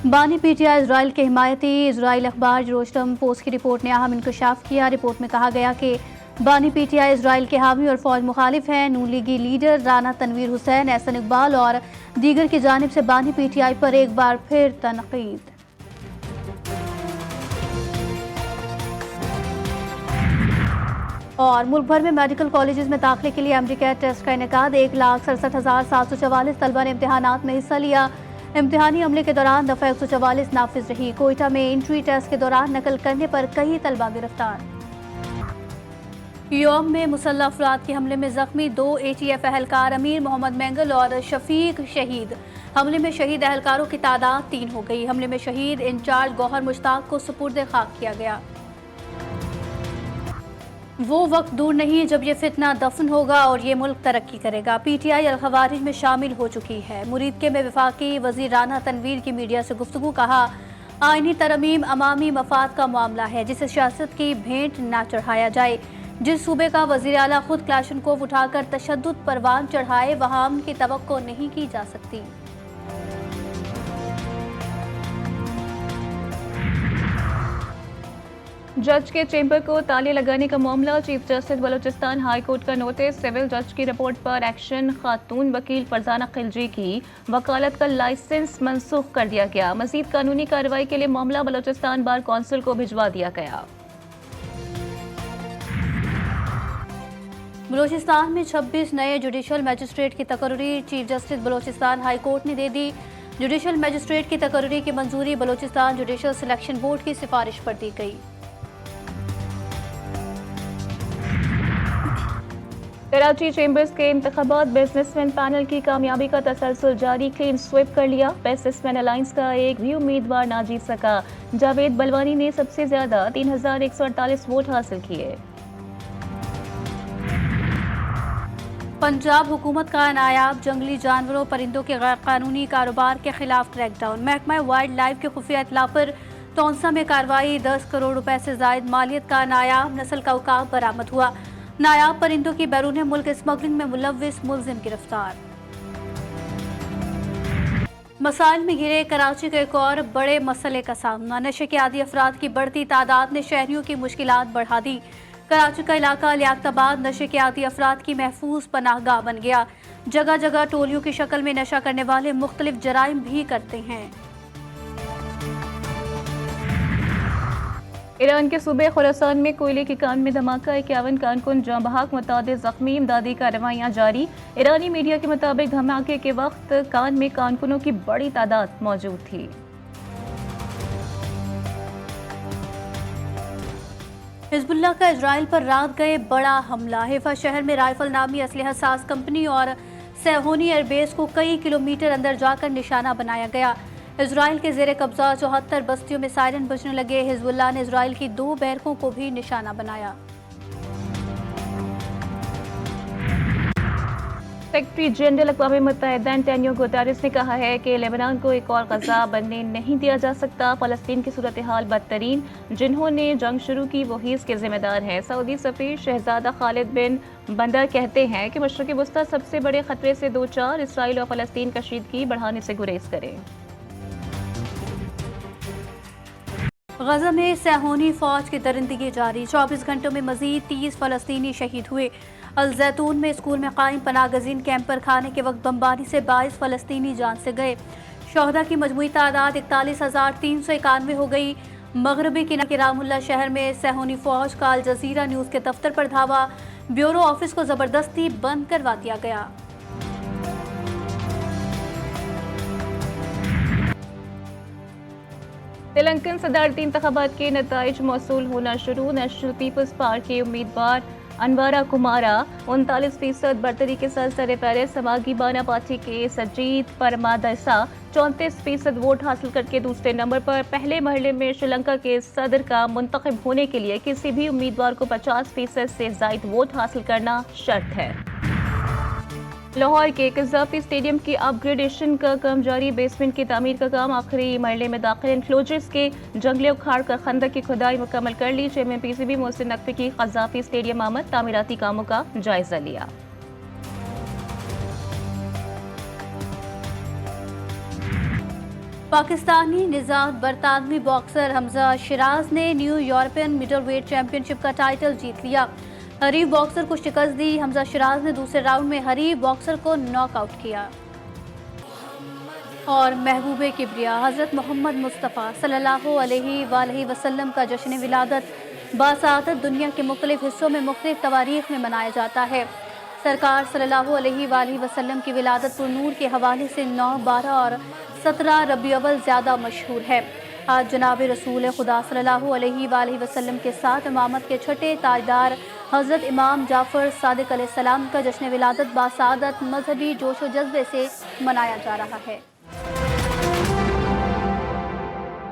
बानी PTI Israel के हिमायती Israel अखबार जेरूसलम पोस्ट की रिपोर्ट ने अहम इंकशाफ किया। रिपोर्ट में कहा गया कि बानी पीटीआई इजराइल के हामी और फौज मुखालिफ हैं। नून लीगी लीडर राना तनवीर हुसैन, एहसन इकबाल और दीगर की जानिब से बानी पीटीआई पर एक बार फिर तनकीद। और मुल्क भर में मेडिकल कॉलेजेस में दाखिले के लिए अमरीका टेस्ट का इनेकाद। 1,67,744 तलबा ने इम्तिहानात में हिस्सा लिया। इम्तिहानी अमले के दौरान दफ़ा 144 नाफिज रही। कोयटा में एंट्री टेस्ट के दौरान नकल करने पर कई तलबा गिरफ्तार। योम में मुसल्लह अफराद के हमले में जख्मी 2 ATF एहलकार अमीर मोहम्मद मैंगल और शफीक शहीद। हमले में शहीद एहलकारों की तादाद 3 हो गई। हमले में शहीद इंचार्ज गौहर मुश्ताक को सुपुर्द खाक किया गया। वो वक्त दूर नहीं जब ये फितना दफन होगा और ये मुल्क तरक्की करेगा। PTI अल-खवारिज में शामिल हो चुकी है। मुरीदके में वफाकी वजीर राना तनवीर की मीडिया से गुफ्तगू। कहा, आईनी तरमीम अमामी मफाद का मामला है जिसे सियासत की भेंट ना चढ़ाया जाए। जिस सूबे का वजीर आला खुद क्लाशनकोव उठाकर तशद्दुद परवान चढ़ाए वहाँ उनकी तवक्को नहीं की जा सकती। जज के चेंबर को ताले लगाने का मामला। Chief justice Balochistan high court का नोटिस। सिविल जज की रिपोर्ट पर एक्शन। खातून वकील फरजाना खिलजी की वकालत का लाइसेंस मनसूख कर दिया गया। मजीद कानूनी कार्रवाई के लिए मामला बलूचिस्तान बार कौंसिल को भिजवा दिया गया। बलूचिस्तान में 26 नए जुडिशल मजिस्ट्रेट की तकर्री। Chief justice Balochistan high court ने दे दी। जुडिशल मजिस्ट्रेट की तकर्री की मंजूरी बलूचिस्तान जुडिशल सिलेक्शन बोर्ड की सिफारिश पर दी गई। कराची चेंबर्स के इंतखाबात। बिजनेसमैन पैनल की कामयाबी का तसलसल जारी। क्लीन स्वीप कर लिया। बिजनेसमैन अलायंस का एक भी उम्मीदवार ना जीत सका। जावेद बलवानी ने सबसे ज्यादा 3,148 वोट हासिल किए। पंजाब हुकूमत का नायाब जंगली जानवरों परिंदों के गैर कानूनी कारोबार के खिलाफ क्रैकडाउन। महकमा वाइल्ड लाइफ के खुफिया इत्तला पर तौंसा में कार्रवाई। 10 करोड़ रुपए से जायद मालियत का नायाब नस्ल का उकाब बरामद हुआ। नायाब परिंदों की बैरून मुल्क स्मगलिंग में मुलव्विस मुलजिम गिरफ्तार। मसाइल में घिरे कराची के एक और बड़े मसले का सामना। नशे के आदी अफराद की बढ़ती तादाद ने शहरियों की मुश्किलात बढ़ा दी। कराची का इलाका लियाकताबाद नशे के आदी अफराद की महफूज पनाहगाह बन गया। जगह जगह टोलियों की शक्ल में नशा करने वाले मुख्तलिफ जराइम भी करते हैं। ईरान के सूबे खुरासान में कोयले की कान में धमाका। 51 कारकुन जाँ बहक, मुतादिद जख्मी। इमदादी कार्रवाइयाँ जारी। ईरानी मीडिया के मुताबिक धमाके के वक्त कान में कारकुनों की बड़ी तादाद मौजूद थी। हिजबुल्लाह का इजराइल पर रात गए बड़ा हमला। हैफा शहर में राइफल नामी असलहा साज कंपनी और सेहोनी एयरबेस को कई किलोमीटर अंदर जाकर निशाना बनाया गया। इजराइल के जेर कब्जा 74 बस्तियों में सायरन बजने लगे। हिजबुल्लाह ने इजराइल की 2 बैरकों को भी निशाना बनाया। सेक्रेटरी जनरल अक़वाम मुत्तहिदा एंटोनियो गुतेरेस ने कहा है कि लेबनान को एक और गजा बनने नहीं दिया जा सकता। फ़लस्तीन की सूरत हाल बदतरीन। जिन्होंने जंग शुरू की वही इसके जिम्मेदार हैं। सऊदी सफ़ीर शहजादा खालिद बिन बंदर कहते हैं कि मशरिक़ वस्ता सबसे बड़े खतरे से दो चार। इसराइल और फ़लस्तीन कशीदगी बढ़ाने से गुरेज करें। गजा में सेहोनी फौज की दरिंदगी जारी। 24 घंटों में मजीद 30 फ़लस्तीनी शहीद हुए। अल जैतून में स्कूल में कायम पनागज़ीन कैंप पर खाने के वक्त बमबारी से 22 फ़लस्तीनी जान से गए। शहदा की मजमूई तादाद 41,391 हो गई। मगरबी किनारे के रामुल्ला शहर में सेहोनी फौज का अल जजीरा न्यूज़ के दफ्तर पर धावा। ब्यूरो ऑफिस को ज़बरदस्ती बंद करवा दिया गया। तेलंगाना सदारती इंतखाबात के नताइज मौसूल होना शुरू। नेशनल पीपल्स पार्टी के उम्मीदवार अनवारा कुमारा 39% बरतरी के साथ सर-ए-फहरिस्त। समागी बाना पार्टी के सजीत परमादसा 34% वोट हासिल करके दूसरे नंबर पर। पहले मरहले में श्रीलंका के सदर का मुंतखब होने के लिए किसी भी उम्मीदवार को 50% से ज़ायद वोट हासिल करना शर्त है। लाहौर के कज़ाफ़ी स्टेडियम की अपग्रेडेशन का काम जारी। बेसमेंट की तामीर का काम आखिरी मरहले में दाखिल। एनक्लोजर्स के जंगले उखाड़ कर खंदक की खुदाई मुकम्मल कर ली। चेयरमैन PCB मोहसिन नकवी की कज़ाफ़ी स्टेडियम आमद। तामीराती कामों का जायजा लिया। पाकिस्तानी निजात बरतानवी बॉक्सर हमजा शिराज ने न्यू यूरोपियन मिडलवेट चैंपियनशिप का टाइटल जीत लिया। हरीफ बॉक्सर को शिकस्त दी। हमजा शिराज ने दूसरे राउंड में हरीफ बॉक्सर को नॉकआउट किया। और महबूबे किबरिया हज़रत मोहम्मद मुस्तफ़ा सल्लल्लाहु अलैहि वसल्लम का जश्न विलादत बासादत दुनिया के मुख्तलिफ हिस्सों में मुख्तलिफ तवारीख में मनाया जाता है। सरकार सल्लल्लाहु अलैहि वसल्लम की विलादत पुरनूर के हवाले से 9, 12 और 17 रबी अव्वल ज़्यादा मशहूर है। आज जनाब रसूल खुदा सल्लल्लाहु अलैहि वसल्लम के साथ इमामत के छठे ताजदार हज़रत इमाम जाफ़र सादिक अलैहिस्सलाम का जश्न विलादत बासादत मजहबी जोश व जज्बे से मनाया जा रहा है।